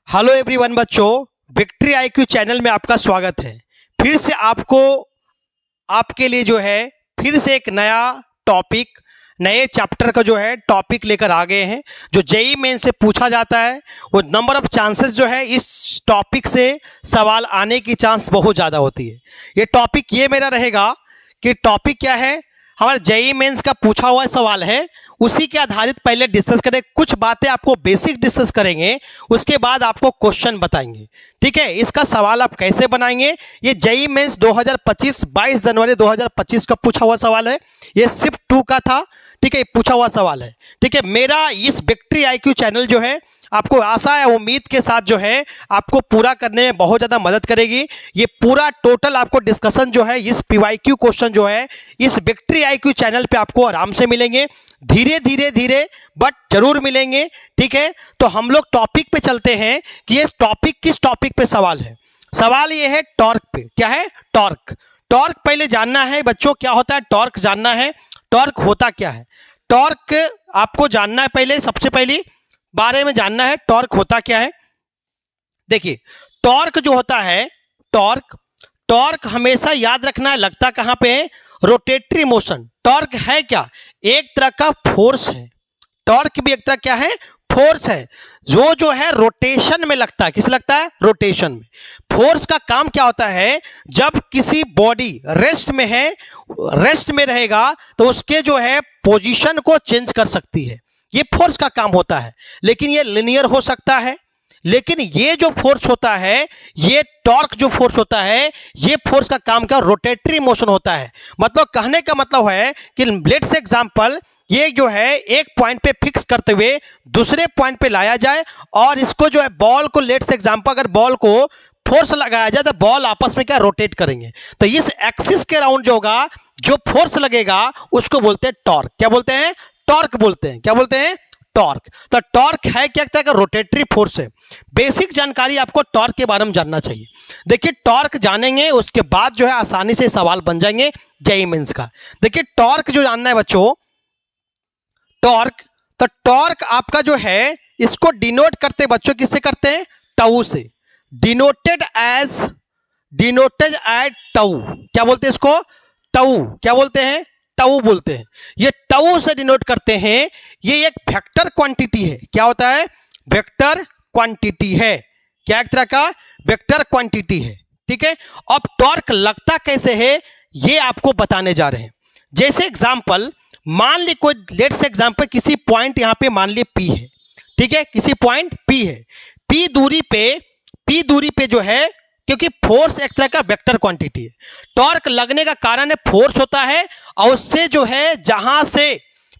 Hello everyone बच्चों, victory IQ channel में आपका स्वागत है। फिर से आपके लिए जो है फिर से एक नया टॉपिक, नए चैप्टर का जो है टॉपिक लेकर आ गए हैं। जो जेईई मेन से पूछा जाता है वो नंबर ऑफ चांसेस जो है इस टॉपिक से सवाल आने की चांस बहुत ज़्यादा होती है। ये टॉपिक ये मेरा रहेगा कि टॉपिक क्या है, हमारे जेईई मेंस का पूछा हुआ सवाल है, उसी के आधारित पहले डिस्कस करें। कुछ बातें आपको बेसिक डिस्कस करेंगे, उसके बाद आपको क्वेश्चन बताएंगे। ठीक है, इसका सवाल आप कैसे बनाएंगे, ये जेईई मेंस 2025 22 जनवरी 2025 का पूछा हुआ सवाल है। ये शिफ्ट 2 का था। ठीक है, पूछा हुआ सवाल है। ठीक है, मेरा इस विक्ट्री आईक्यू चैनल जो है आपको आशा है, उम्मीद के साथ जो है आपको पूरा करने में बहुत ज़्यादा मदद करेगी। ये पूरा टोटल आपको डिस्कशन जो है, इस पीवाईक्यू क्वेश्चन जो है इस विक्ट्री आईक्यू चैनल पे आपको आराम से मिलेंगे, धीरे बट जरूर मिलेंगे। ठीक है, तो हम लोग टॉपिक पे चलते हैं कि ये टॉपिक किस टॉपिक पे सवाल है। सवाल ये है टॉर्क पे। क्या है? टॉर्क। टॉर्क पहले जानना है बच्चों, क्या होता है टॉर्क जानना है। टॉर्क होता क्या है, टॉर्क आपको जानना है। पहले सबसे पहले बारे में जानना है टॉर्क होता क्या है। देखिए, टॉर्क जो होता है, टॉर्क हमेशा याद रखना है लगता कहां पे है, रोटेटरी मोशन। टॉर्क है क्या? एक तरह का फोर्स है। टॉर्क भी एक तरह क्या है, फोर्स है, जो है रोटेशन में लगता है। किस लगता है? रोटेशन में। फोर्स का काम क्या होता है, जब किसी बॉडी रेस्ट में है, रेस्ट में रहेगा तो उसके जो है पोजीशन को चेंज कर सकती है, ये फोर्स का काम होता है। लेकिन ये लिनियर हो सकता है, लेकिन ये जो फोर्स होता है, ये टॉर्क जो फोर्स होता है, ये फोर्स का काम क्या, रोटेटरी मोशन होता है। मतलब कहने का मतलब है कि लेट्स एग्जांपल, ये जो है एक पॉइंट पे फिक्स करते हुए दूसरे पॉइंट पे लाया जाए और इसको जो है बॉल को, लेट्स एग्जांपल अगर बॉल को फोर्स लगाया जाए तो बॉल आपस में क्या रोटेट करेंगे, तो इस एक्सिस के राउंड जो होगा, जो फोर्स लगेगा उसको बोलते हैं टॉर्क। क्या बोलते हैं? टॉर्क बोलते हैं। क्या बोलते हैं? टॉर्क। तो टॉर्क है क्या तरह का, रोटेटरी फोर्स है। बेसिक जानकारी आपको टॉर्क के बारे में जानना चाहिए। देखिए, टॉर्क जानेंगे उसके बाद जो है आसानी से सवाल बन जाएंगे जेईई मेंस का। देखिए, टॉर्क जो जानना है बच्चों, टॉर्क, तो टॉर्क आपका जो है इसको डिनोट करते बच्चों किससे करते हैं, टाउ से। Denoted as tau. क्या बोलते हैं इसको? टाउ। क्या बोलते हैं? टाउ बोलते हैं। ये टाउ से डिनोट करते हैं। ये एक वेक्टर क्वांटिटी है। क्या होता है? वेक्टर क्वांटिटी है। क्या एक तरह का वेक्टर क्वांटिटी है। ठीक है, अब टॉर्क लगता कैसे है ये आपको बताने जा रहे हैं। जैसे एग्जांपल, मान ली कोई, लेट्स एग्जांपल किसी पॉइंट यहां पे मान ली P है। ठीक है, किसी पॉइंट P है, P दूरी पे जो है, क्योंकि फोर्स एक तरह का वेक्टर क्वांटिटी है, टॉर्क लगने का कारण है फोर्स होता है, और उससे जो है जहां से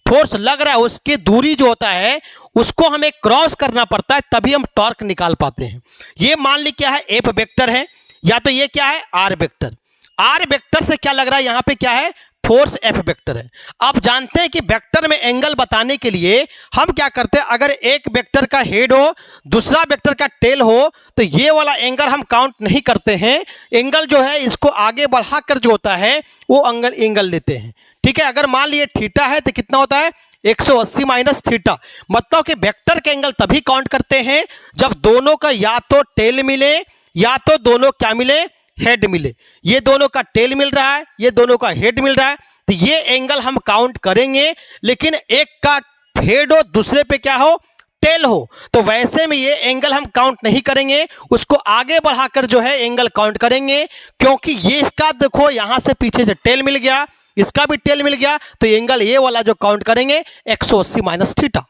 फोर्स लग रहा है उसकी दूरी जो होता है उसको हमें क्रॉस करना पड़ता है, तभी हम टॉर्क निकाल पाते हैं। ये मान ली क्या है, एफ वेक्टर है, या तो ये क्या है, आर वेक्टर। आर वेक्टर से क्या लग रहा है, यहां पे क्या है, फोर्स एफ वेक्टर है। आप जानते हैं कि वेक्टर में एंगल बताने के लिए हम क्या करते हैं, अगर एक वेक्टर का हेड हो, दूसरा वेक्टर का टेल हो, तो ये वाला एंगल हम काउंट नहीं करते हैं। एंगल जो है इसको आगे बढ़ाकर जो होता है वो एंगल लेते हैं। ठीक है, अगर मान लिए थीटा है तो कितना होता है, 180 माइनस थीटा। मतलब कि वेक्टर के एंगल तभी काउंट करते हैं जब दोनों का या तो टेल मिले या तो दोनों क्या मिले, हेड मिले। ये दोनों का टेल मिल रहा है, ये दोनों का हेड मिल रहा है, तो ये एंगल हम काउंट करेंगे। लेकिन एक का हेड हो, दूसरे पे क्या हो, टेल हो, तो वैसे में ये एंगल हम काउंट नहीं करेंगे, उसको आगे बढ़ाकर जो है एंगल काउंट करेंगे। क्योंकि ये इसका देखो यहां से पीछे से टेल मिल गया, इसका भी टेल मिल गया, तो एंगल ये वाला जो काउंट करेंगे 180 माइनस थीटा।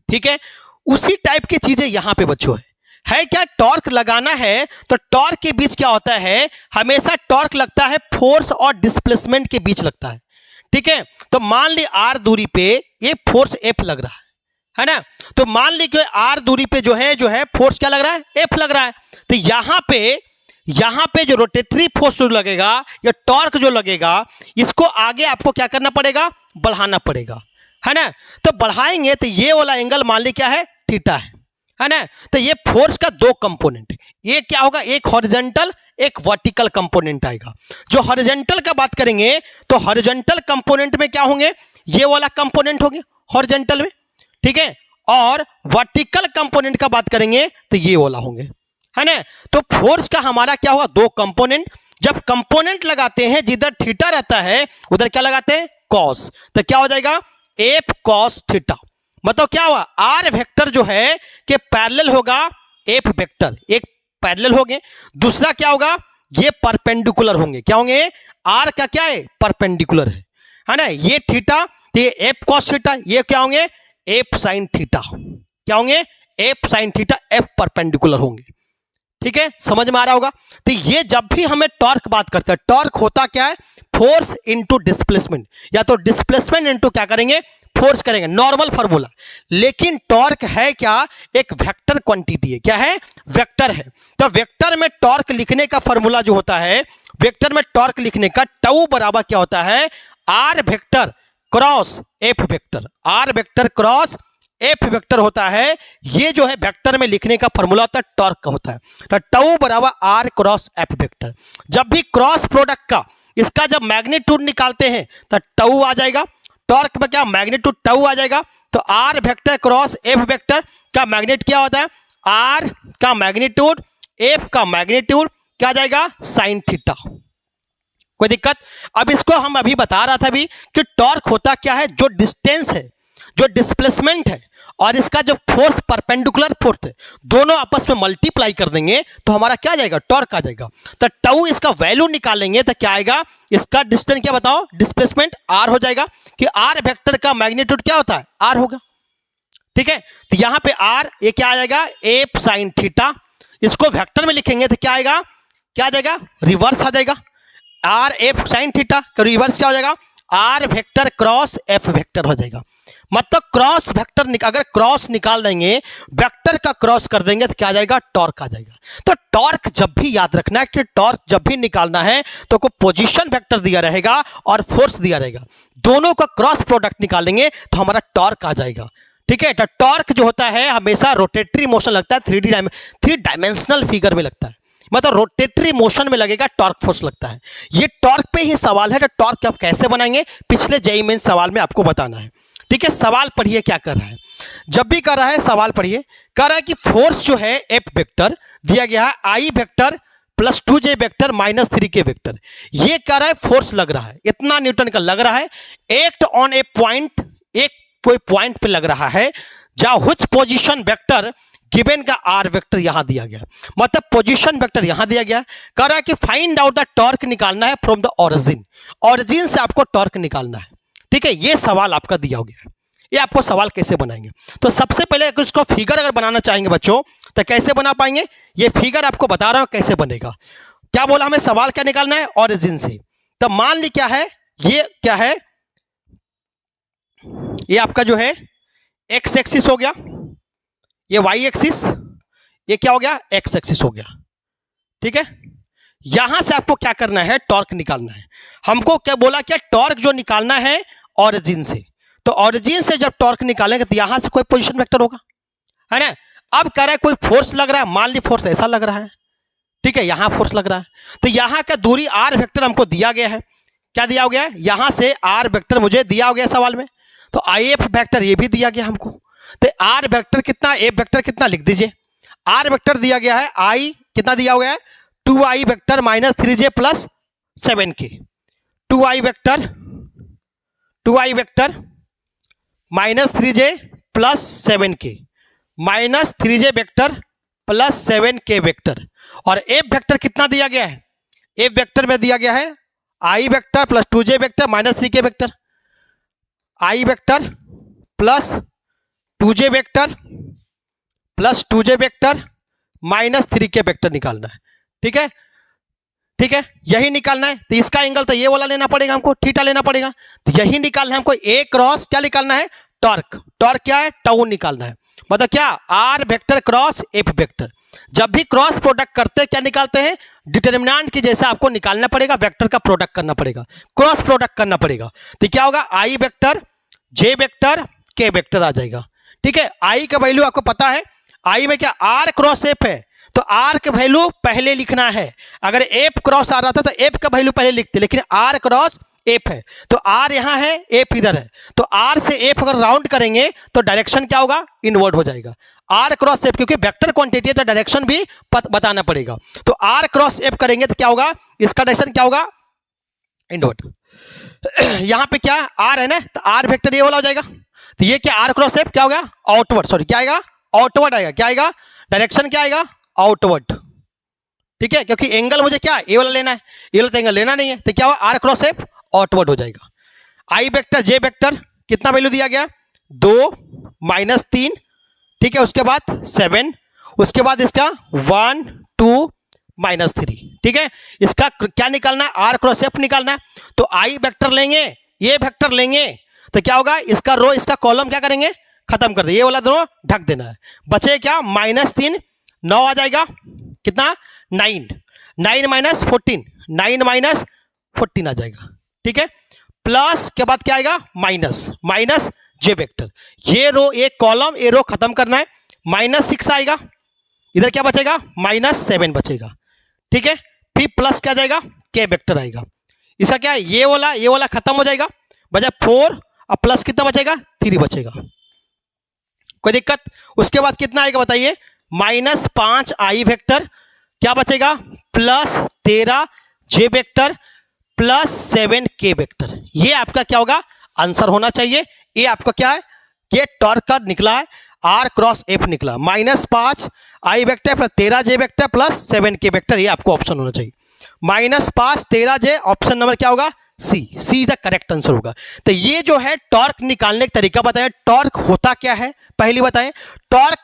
ठीक है, उसी टाइप की चीजें यहां पे बच्चों है क्या, टॉर्क लगाना है तो टॉर्क के बीच क्या होता है, हमेशा टॉर्क लगता है फोर्स और डिस्प्लेसमेंट के बीच लगता है। ठीक है, तो मान ली आर दूरी पे ये फोर्स एफ लग रहा है ना, तो मान ली कि आर दूरी पे जो है फोर्स क्या लग रहा है, एफ लग रहा है। तो यहां पे जो रोटेटरी फोर्स जो लगेगा या टॉर्क जो लगेगा, इसको आगे आपको क्या करना पड़ेगा, बढ़ाना पड़ेगा, है ना। तो बढ़ाएंगे तो ये वाला एंगल मान ली क्या है, थीटा है ना। तो ये फोर्स का दो कंपोनेंट, ये क्या होगा, एक हॉरिजॉन्टल एक वर्टिकल कंपोनेंट आएगा। जो हॉरिजॉन्टल का बात करेंगे तो हॉरिजॉन्टल कंपोनेंट में क्या होंगे, ये वाला कंपोनेंट होंगे हॉरिजॉन्टल में। ठीक है, और वर्टिकल कंपोनेंट का बात करेंगे तो ये वाला होंगे, है ना। तो फोर्स का हमारा क्या होगा, दो कंपोनेंट। जब कंपोनेंट लगाते हैं जिधर थीटा रहता है उधर क्या लगाते हैं, कॉस। तो क्या हो जाएगा, एफ कॉस थीटा। मतलब क्या हुआ, आर वेक्टर जो है कि पैरेलल होगा एफ वेक्टर, एक पैरेलल होंगे, दूसरा क्या होगा, ये परपेंडिकुलर होंगे। क्या होंगे, आर का क्या है, परपेंडिकुलर है ना। ये थीटा, तो ये एफ कॉस थीटा, ये क्या होंगे, एफ साइन थीटा। क्या होंगे, F sine theta, F perpendicular होंगे। ठीक है, समझ में आ रहा होगा। तो ये जब भी हमें टॉर्क बात करते हैं, टॉर्क होता क्या है, फोर्स इनटू डिस्प्लेसमेंट, या तो डिस्प्लेसमेंट इनटू क्या करेंगे, फोर्स करेंगे, नॉर्मल फार्मूला। लेकिन टॉर्क है क्या, एक वेक्टर क्वांटिटी है। क्या है, वेक्टर है। तो वेक्टर में टॉर्क लिखने का फार्मूला जो होता है, वेक्टर में टॉर्क लिखने का टाउ बराबर क्या होता है, r vector cross F vector, r vector cross F vector होता है। ये जो है वेक्टर में लिखने का फार्मूला होता है, टॉर्क का होता है। तो टाउ बराबर आर क्रॉस एफ वेक्टर। जब भी क्रॉस प्रोडक्ट का इसका जब मैग्नीट्यूड निकालते हैं तो टाउ आ जाएगा, टॉर्क में क्या मैग्नीट्यूड टाउ आ जाएगा। तो r vector cross F vector का मैग्नीट्यूड क्या होता है, आर का मैग्नीट्यूड, एफ का मैग्नीट्यूड क्या आ जाएगा, साइन थीटा। कोई दिक्कत। अब इसको हम अभी बता रहा था अभी कि टॉर्क होता क्या है, जो डिस्टेंस है, जो डिस्प्लेसमेंट है, और इसका जो फोर्स परपेंडिकुलर फोर्स है, दोनों आपस में मल्टीप्लाई कर देंगे तो हमारा क्या आ जाएगा, टॉर्क आ जाएगा। तो टाउ इसका वैल्यू निकालेंगे तो क्या आएगा, इसका डिस्टेंस क्या बताओ, डिस्प्लेसमेंट आर हो जाएगा, कि आर वेक्टर का मैग्नीट्यूड क्या होता है, आर होगा। ठीक है, तो यहां पे आर ये क्या आ जाएगा, एफ साइन थीटा। इसको वेक्टर में लिखेंगे तो क्या आएगा, क्या आ जाएगा, रिवर्स आ जाएगा। आर एफ साइन थीटा का रिवर्स क्या हो जाएगा, r vector cross F vector हो जाएगा। मतलब क्रॉस वेक्टर अगर क्रॉस निकाल देंगे, वेक्टर का क्रॉस कर देंगे तो क्या आ जाएगा, टॉर्क आ जाएगा। तो टॉर्क जब भी याद रखना है कि टॉर्क जब भी निकालना है तो को पोजीशन वेक्टर दिया रहेगा और फोर्स दिया रहेगा, दोनों का क्रॉस प्रोडक्ट निकालेंगे तो हमारा टॉर्क आ जाएगा। ठीक है, तो टॉर्क जो होता है हमेशा रोटेटरी मोशन लगता है, थ्री डायमेंशनल फिगर में लगता है, मतलब रोटेटरी मोशन में लगेगा, टॉर्क फोर्स लगता है। ये टॉर्क पे ही सवाल है, तो टॉर्क आप कैसे बनाएंगे, पिछले जेईई मेंस सवाल में आपको बताना है। ठीक है, सवाल पढ़िए क्या कर रहा है, जब भी कर रहा है सवाल पढ़िए। कर रहा है कि फोर्स जो है एफ वेक्टर दिया गया है, i vector plus 2j vector minus 3k vector, ये कह रहा है फोर्स लग रहा है, इतना न्यूटन का लग रहा है, एक्ट ऑन ए पॉइंट, एक कोई पॉइंट पे लग रहा है, जहां व्हिच पोजीशन वेक्टर गिवन का आर वेक्टर यहां दिया गया, मतलब पोजीशन वेक्टर यहां दिया गया। कह रहा है कि फाइंड आउट द टॉर्क निकालना है फ्रॉम द ओरिजिन, ओरिजिन से आपको टॉर्क निकालना है। ठीक है, ये सवाल आपका दिया हो गया है, ये आपको सवाल कैसे बनाएंगे। तो सबसे पहले इसको फिगर अगर बनाना चाहेंगे बच्चों तो कैसे बना पाएंगे, ये फिगर आपको बता रहा हूं कैसे बनेगा। क्या बोला हमें, सवाल क्या निकालना है, ओरिजिन से। तो मान ली क्या है, ये क्या है, ये आपका जो है एक्स एक्सिस हो गया, ये वाई एक्सिस, ये क्या हो गया, एक्स एक्सिस हो गया। ठीक है, यहां से आपको क्या करना है, टॉर्क निकालना है। हमको क्या बोला, क्या टॉर्क जो निकालना है ओरिजिन से, तो ओरिजिन से जब टॉर्क निकालेंगे तो यहां से कोई पोजीशन वेक्टर होगा, है ना। अब कह रहा है कोई फोर्स लग रहा है, मान ली फोर्स ऐसा लग रहा है, ठीक है, यहां फोर्स लग रहा है, तो यहां का दूरी आर वेक्टर हमको दिया गया है। क्या दिया गया है, यहां से आर वेक्टर मुझे दिया गया सवाल में, तो आई एफ वेक्टर ये भी दिया गया हमको। तो आर वेक्टर कितना, एफ वेक्टर कितना लिख दीजिए। आर वेक्टर दिया गया है, आई कितना दिया गया है, 2i vector minus 3j plus 7k, 2i vector minus 3j plus 7k minus 3j vector plus 7k vector. और एफ वेक्टर कितना दिया गया है, एफ वेक्टर में दिया गया है i vector plus 2j vector minus 3k vector, i vector plus 2j vector plus 2j vector minus 3k vector निकालना है। ठीक है, ठीक है, यही निकालना है। तो इसका एंगल तो ये वाला लेना पड़ेगा हमको, थीटा लेना पड़ेगा। तो यही निकालना है हमको, ए क्रॉस क्या निकालना है, टॉर्क। टॉर्क क्या है, टाउ निकालना है, मतलब क्या, r vector cross F vector. जब भी क्रॉस प्रोडक्ट करते हैं क्या निकालते हैं, डिटर्मिनेंट की जैसा आपको निकालना पड़ेगा, वेक्टर का प्रोडक्ट करना पड़ेगा, क्रॉस प्रोडक्ट करना पड़ेगा। तो क्या होगा, आई वेक्टर जे वेक्टर के वेक्टर आ जाएगा। ठीक है, आई का वैल्यू आपको पता है, आई में क्या आर क्रॉस एफ है, तो आर का वैल्यू पहले लिखना है। अगर एफ क्रॉस आ रहा था तो एफ का वैल्यू पहले लिखते, लेकिन आर क्रॉस एफ है, तो आर यहाँ है, एफ इधर है, तो आर से एफ अगर राउंड करेंगे तो डायरेक्शन क्या होगा, इनवर्ड हो जाएगा। आर क्रॉस एफ, क्योंकि वेक्टर क्वांटिटी है तो डायरेक्शन भी बताना पड़ेगा, तो आर क्रॉस एफ करेंगे तो क्या होगा, इसका डायरेक्शन क्या होगा, इनवर्ड। यहाँ पे क्या आर है ना, तो आर वेक्टर ये वाला हो जाएगा, तो ये क्या आर क्रॉस एफ क्या होगा, आउटवर्ड, सॉरी क्या आएगा, आउटवर्ड आएगा, क्या आएगा, डायरेक्शन क्या आएगा, आउटवर्ड। ठीक है, क्योंकि एंगल मुझे क्या ए वाला लेना है, ये वाला एंगल लेना नहीं है, तो क्या होगा, आर क्रॉस एफ आउटवर्ड हो जाएगा। आई वेक्टर जे वेक्टर कितना वैल्यू दिया गया, 2 -3, ठीक है, उसके बाद 7, उसके बाद इसका 1 2 -3, ठीक है, इसका क्या निकालना है, आर क्रॉस एफ निकालना है, तो आई वेक्टर लेंगे, ये वेक्टर लेंगे, तो क्या होगा, इसका रो इसका कॉलम क्या करेंगे, खत्म कर दे, ये वाला दोनों ढक देना है, बचे क्या, -3, 9 आ जाएगा, कितना 9, 9 - 14, 9 - 14 आ जाएगा, ठीक है, प्लस के बाद क्या आएगा, माइनस जे वेक्टर, ये रो एक कॉलम, ये रो खत्म करना है, -6 आएगा, इधर क्या बचेगा, -7 बचेगा, ठीक है, फिर प्लस क्या जाएगा, के वेक्टर आएगा, इसका क्या है, ये वाला खत्म हो जाएगा, बचा 4, अब प्लस कितना बचेगा, 3 बचेगा, कोई दिक्कत। उसके बाद कितना आएगा बताइए, -5 आई वेक्टर, क्या बचेगा, +13 जे वेक्टर, +7 के वेक्टर, ये आपका क्या होगा, आंसर होना चाहिए। ये आपका क्या है, ये टॉर्क का निकला है, आर क्रॉस एफ निकला, -5 आई वेक्टर प्लस 13 जे वेक्टर प्लस 7 के वेक्टर, ये आपको ऑप्शन होना चाहिए, -5 13 जे, ऑप्शन नंबर क्या होगा, सी इज द करेक्ट आंसर होगा। तो ये जो है टॉर्क निकालने का तरीका बताएं, टॉर्क होता क्या है पहले बताएं, टॉर्क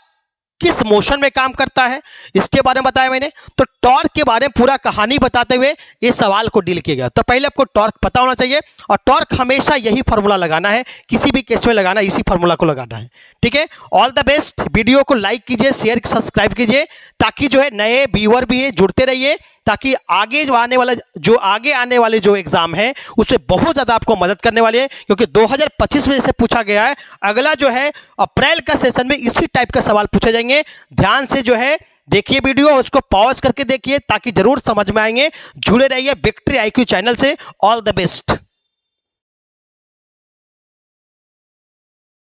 किस मोशन में काम करता है इसके बारे में बताया मैंने, तो टॉर्क के बारे में पूरा कहानी बताते हुए ये सवाल को डील किया गया। तो पहले आपको टॉर्क पता होना चाहिए, और टॉर्क हमेशा यही फार्मूला लगाना है, किसी भी केस में लगाना, इसी फार्मूला को लगाना है, ठीक है। ऑल द बेस्ट, वीडियो को लाइक कीजिए, शेयर सब्सक्राइब कीजिए, ताकि जो है नए व्यूअर भी है जुड़ते रहिए, ताकि आगे आने वाले जो एग्जाम है उससे बहुत ज़्यादा आपको मदद करने वाले हैं, क्योंकि 2025 में जैसे पूछा गया है, अगला जो है अप्रैल का सेशन में इसी टाइप का सवाल पूछे जाएंगे। ध्यान से जो है देखिए वीडियो, उसको पॉज करके देखिए ताकि जरूर समझ में आएंगे। जुड़े रहिए विक्ट्री IQ चैनल से। All the best.